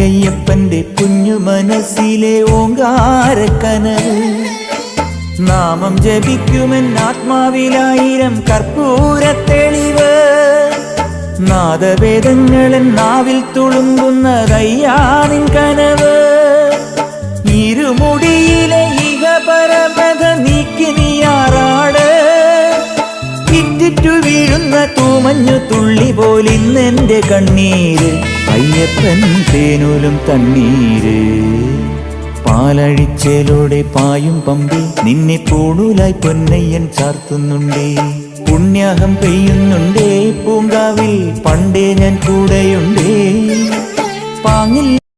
അയ്യപ്പന്റെ കുഞ്ഞു മനസ്സിലെ ഓങ്കാരക്കനവ്. നാമം ജപിക്കുമെൻ ആത്മാവിലായിരം കർപ്പൂര തെളിവ്. നാദവേദങ്ങളൻ നാവിൽ തുളുമ്പുന്നതയ്യാനിൻ കനവ്. ഇരുമുടിയിലെ ഇഹപരമത നീക്കി നീയാറാട്. ഇറ്റിറ്റു വീഴുന്ന തൂമഞ്ഞു തുള്ളി പോലിന്നെന്റെ കണ്ണീര്. അയ്യപ്പൻ തേനൂലും തണ്ണീര്. പാലഴിച്ചേലോടെ പായും പമ്പി നിന്നെ പൂണൂലായി പൊന്നയ്യൻ ചാർത്തുന്നുണ്ടേ. പുണ്യാഹം പെയ്യുന്നുണ്ടേ പൂങ്കാവിൽ പണ്ടേ ഞാൻ കൂടെയുണ്ടേ. പാങ്ങിൽ